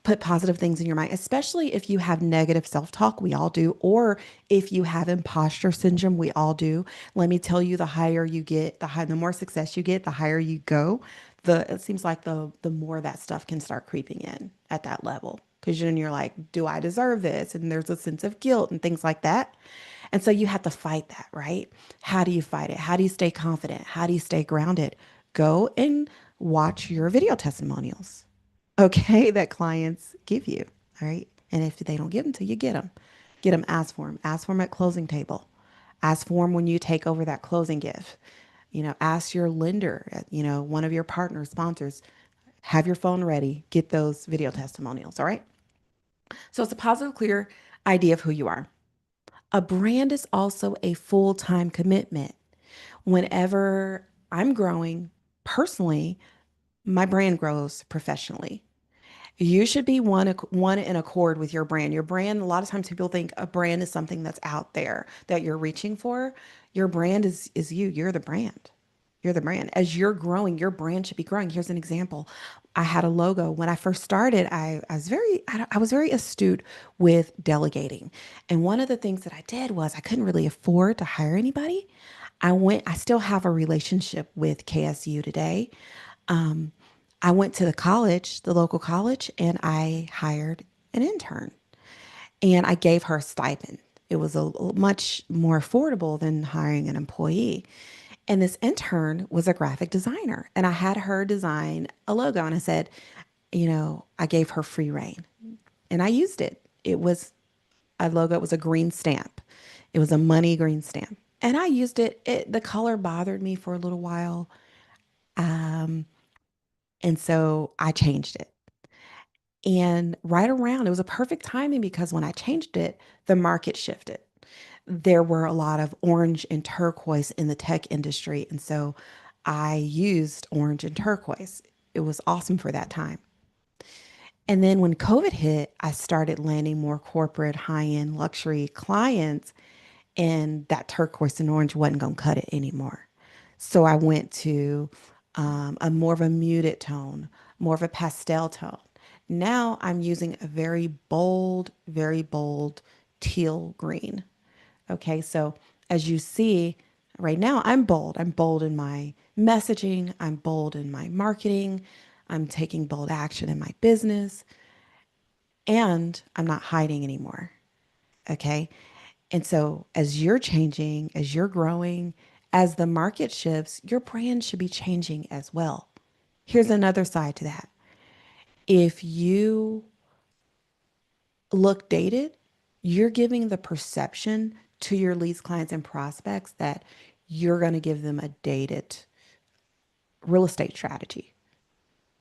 put positive things in your mind, especially if you have negative self talk, we all do, or if you have imposter syndrome, we all do. Let me tell you, the higher you get, the more success you get, the higher you go. It seems like the more that stuff can start creeping in at that level. Because then you're like, do I deserve this? And there's a sense of guilt and things like that. And so you have to fight that, right? How do you fight it? How do you stay confident? How do you stay grounded? Go and watch your video testimonials, okay, that clients give you. All right. And if they don't give them to you, get them. Get them, ask for them. Ask for them at closing table. Ask for them when you take over that closing gift. Ask your lender, one of your partners, sponsors, have your phone ready, get those video testimonials. All right. So it's a positive, clear idea of who you are. A brand is also a full time commitment. Whenever I'm growing personally, my brand grows professionally. You should be one in accord with your brand. Your brand, a lot of times people think a brand is something that's out there that you're reaching for. Your brand is you. You're the brand. You're the brand. As you're growing, your brand should be growing. Here's an example. I had a logo when I first started. I was very astute with delegating. And one of the things that I did was I couldn't really afford to hire anybody. I still have a relationship with KSU today. Um, I went to the college, the local college, and I hired an intern and I gave her a stipend. It was much more affordable than hiring an employee. And this intern was a graphic designer, and I had her design a logo. And I said, I gave her free reign, and I used it. It was a logo. It was a green stamp. It was a money green stamp, and I used it. The color bothered me for a little while, and so I changed it. And right around, it was a perfect timing because when I changed it, the market shifted. There were a lot of orange and turquoise in the tech industry. And so I used orange and turquoise. It was awesome for that time. And then when COVID hit, I started landing more corporate, high end luxury clients, and that turquoise and orange wasn't going to cut it anymore. So I went to a more of a muted tone, more of a pastel tone. Now I'm using a very bold teal green. Okay, so as you see right now, I'm bold. I'm bold in my messaging, I'm bold in my marketing, I'm taking bold action in my business. and I'm not hiding anymore. Okay. And so, as you're changing, as you're growing, as the market shifts, your brand should be changing as well. Here's another side to that. If you look dated, you're giving the perception to your leads, clients, and prospects that you're going to give them a dated real estate strategy.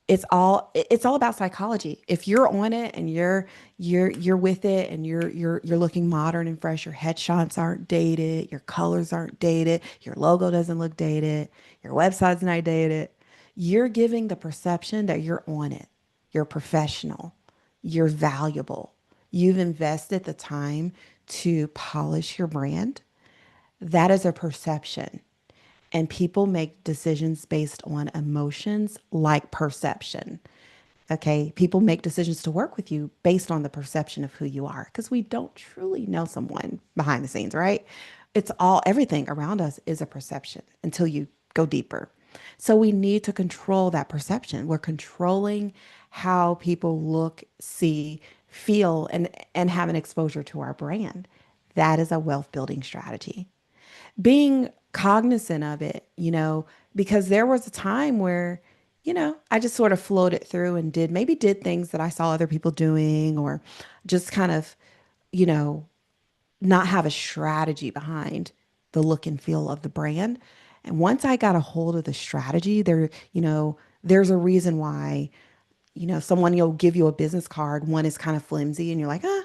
It's all about psychology. If you're on it and you're with it and you're looking modern and fresh, your headshots aren't dated, your colors aren't dated, your logo doesn't look dated, your website's not dated, you're giving the perception that you're on it. You're professional. You're valuable. You've invested the time to polish your brand. That is a perception. And people make decisions based on emotions like perception. Okay. People make decisions to work with you based on the perception of who you are because we don't truly know someone behind the scenes, right? Everything around us is a perception until you go deeper. So we need to control that perception. We're controlling how people look, see, feel, and have an exposure to our brand. That is a wealth building strategy, being cognizant of it, because there was a time where, I just sort of floated through and did things that I saw other people doing, or just kind of, you know, not have a strategy behind the look and feel of the brand. And once I got a hold of the strategy, there's a reason why, someone you'll give you a business card, one is kind of flimsy and you're like, ah.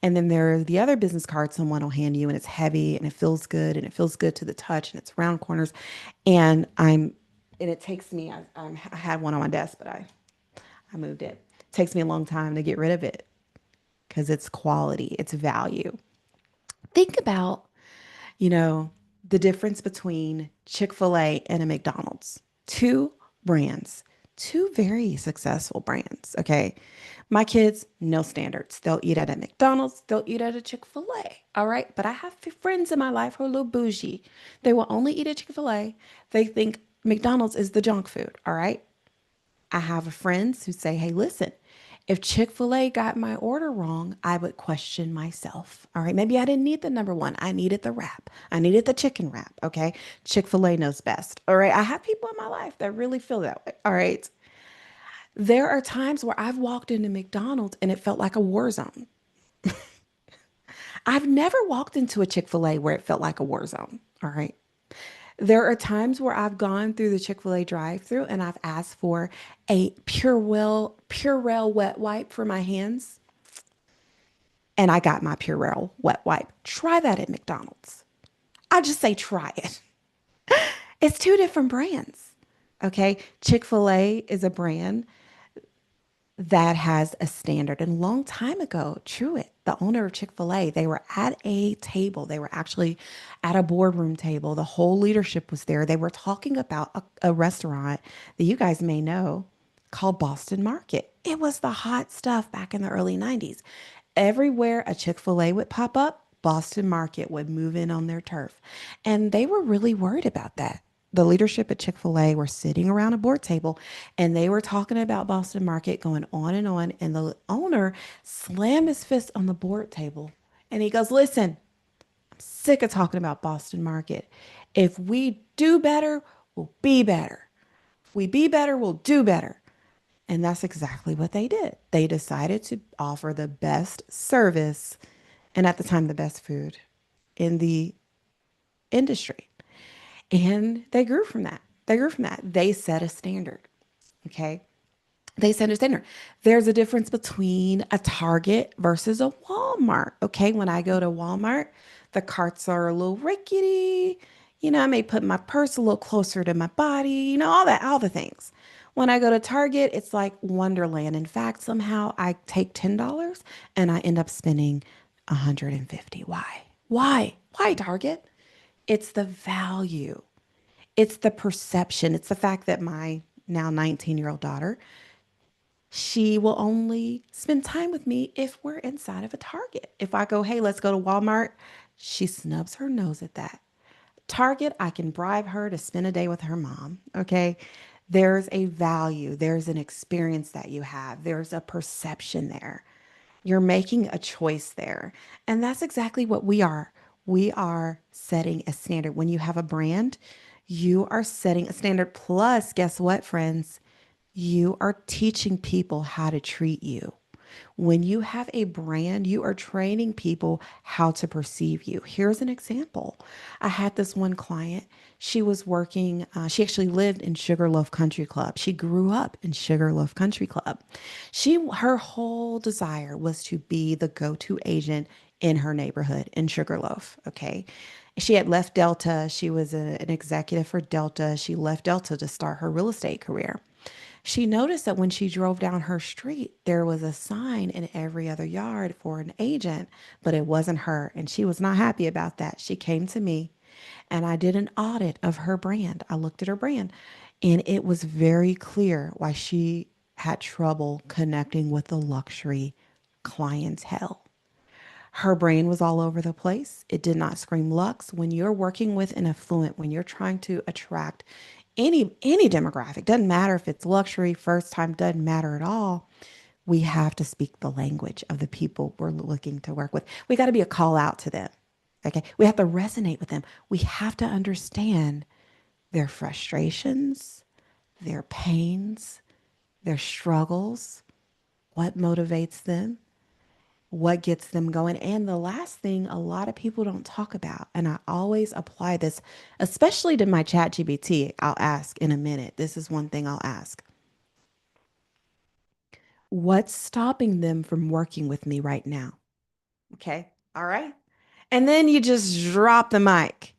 And then there's the other business card someone will hand you and it's heavy and it feels good to the touch and it's round corners. And it takes me, I had one on my desk, but I moved it. It takes me a long time to get rid of it because it's quality, it's value. Think about, you know, the difference between Chick-fil-A and a McDonald's. Two brands, two very successful brands. Okay. My kids, no standards. They'll eat at a McDonald's, they'll eat at a Chick-fil-A. All right. But I have friends in my life who are a little bougie. They will only eat at Chick-fil-A. They think McDonald's is the junk food. All right. I have friends who say, hey, listen, if Chick fil A got my order wrong, I would question myself. All right. Maybe I didn't need the number one. I needed the wrap. I needed the chicken wrap. Okay. Chick fil A knows best. All right. I have people in my life that really feel that way. All right. There are times where I've walked into McDonald's and it felt like a war zone. I've never walked into a Chick fil A where it felt like a war zone. All right. There are times where I've gone through the Chick-fil-A drive-through and I've asked for a Purell wet wipe for my hands, and I got my Purell wet wipe. Try that at McDonald's. I just say try it. It's two different brands. Okay. Chick-fil-A is a brand that has a standard. And a long time ago, Truett, the owner of Chick-fil-A, they were at a table. They were actually at a boardroom table. The whole leadership was there. They were talking about a restaurant that you guys may know called Boston Market. It was the hot stuff back in the early 90s. Everywhere a Chick-fil-A would pop up, Boston Market would move in on their turf. And they were really worried about that. The leadership at Chick-fil-A were sitting around a board table and they were talking about Boston Market going on and on. And the owner slammed his fist on the board table and he goes, listen, sick of talking about Boston Market. If we do better, we'll be better. If we be better, we'll do better. And that's exactly what they did. They decided to offer the best service and at the time, the best food in the industry. And they grew from that. They grew from that. They set a standard. Okay. They set a standard. There's a difference between a Target versus a Walmart. Okay. When I go to Walmart, the carts are a little rickety. I may put my purse a little closer to my body, all the things. When I go to Target, it's like Wonderland. In fact, somehow I take $10 and I end up spending 150. Why? Why Target? It's the value. It's the perception. It's the fact that my now 19-year-old daughter, she will only spend time with me if we're inside of a Target. If I go, hey, let's go to Walmart, she snubs her nose at that. Target, I can bribe her to spend a day with her mom. Okay. There's a value, there's an experience that you have, there's a perception there. You're making a choice there. And that's exactly what we are. We are setting a standard. When you have a brand, you are setting a standard. Plus, guess what, friends? You are teaching people how to treat you. When you have a brand, you are training people how to perceive you. Here's an example. I had this one client. She was working, she actually lived in Sugarloaf Country Club. She grew up in Sugarloaf Country Club. Her whole desire was to be the go-to agent in her neighborhood in Sugarloaf. Okay. She had left Delta. She was an executive for Delta. She left Delta to start her real estate career. She noticed that when she drove down her street, there was a sign in every other yard for an agent, but it wasn't her. And she was not happy about that. She came to me and I did an audit of her brand. I looked at her brand and it was very clear why she had trouble connecting with the luxury clientele. Her brain was all over the place. It did not scream Lux. When you're working with an affluent, when you're trying to attract any demographic, doesn't matter if it's luxury, first time, doesn't matter at all. We have to speak the language of the people we're looking to work with. We got to be a call out to them. Okay. We have to resonate with them. We have to understand their frustrations, their pains, their struggles, what motivates them, what gets them going. And the last thing a lot of people don't talk about, and I always apply this, especially to my chat GBT, I'll ask in a minute. This is one thing I'll ask. What's stopping them from working with me right now? Okay. All right. And then you just drop the mic.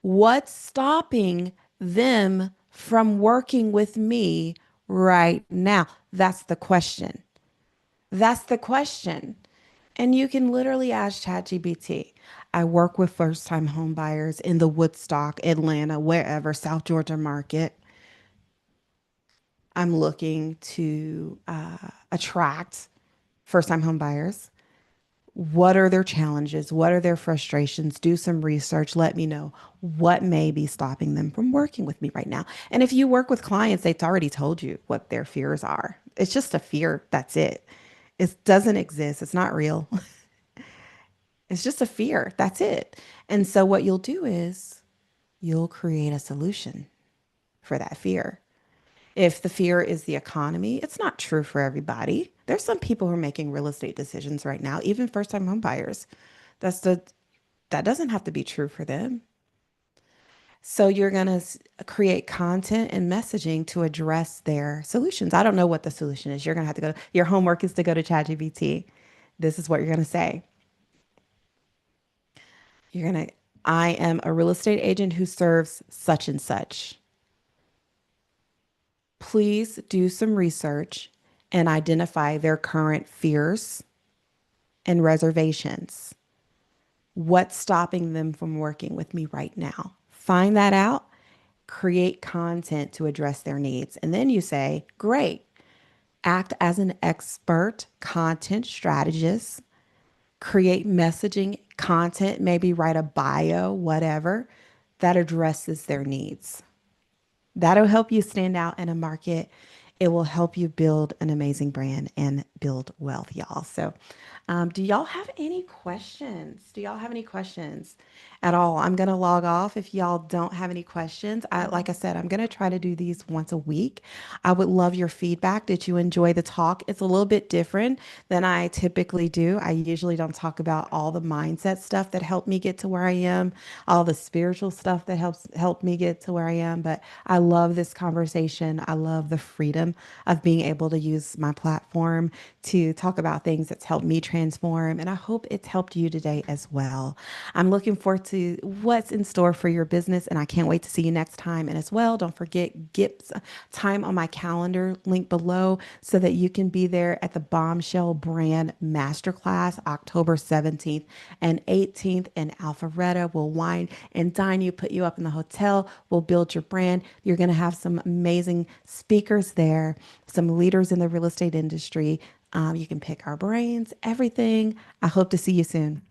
What's stopping them from working with me right now? That's the question. That's the question. And you can literally ask ChatGPT. I work with first time home buyers in the Woodstock, Atlanta, wherever, South Georgia market. I'm looking to attract first time home buyers. What are their challenges? What are their frustrations? Do some research. Let me know what may be stopping them from working with me right now. And if you work with clients, they've already told you what their fears are. It's just a fear. That's it. It doesn't exist. It's not real. It's just a fear. That's it. And so what you'll do is you'll create a solution for that fear. If the fear is the economy, it's not true for everybody. There's some people who are making real estate decisions right now, even first-time home buyers. That's the that doesn't have to be true for them. So you're going to create content and messaging to address their solutions. I don't know what the solution is. You're going to have to go. Your homework is to go to ChatGPT. This is what you're going to say. You're going to I am a real estate agent who serves such and such. Please do some research and identify their current fears and reservations. What's stopping them from working with me right now? Find that out, create content to address their needs. And then you say, great, act as an expert content strategist, create messaging content, maybe write a bio, whatever that addresses their needs. That'll help you stand out in a market. It will help you build an amazing brand and build wealth, y'all. So, do y'all have any questions? Do y'all have any questions at all? I'm going to log off if y'all don't have any questions. Like I said, I'm going to try to do these once a week. I would love your feedback. Did you enjoy the talk? It's a little bit different than I typically do. I usually don't talk about all the mindset stuff that helped me get to where I am, all the spiritual stuff that helped me get to where I am. But I love this conversation. I love the freedom of being able to use my platform to talk about things that's helped me transform. And I hope it's helped you today as well. I'm looking forward to what's in store for your business, and I can't wait to see you next time. And as well, don't forget, get time on my calendar link below so that you can be there at the Bombshell Brand Masterclass October 17th and 18th in Alpharetta. We'll wine and dine you, put you up in the hotel. We'll build your brand. You're going to have some amazing speakers there, some leaders in the real estate industry. You can pick our brains, everything. I hope to see you soon.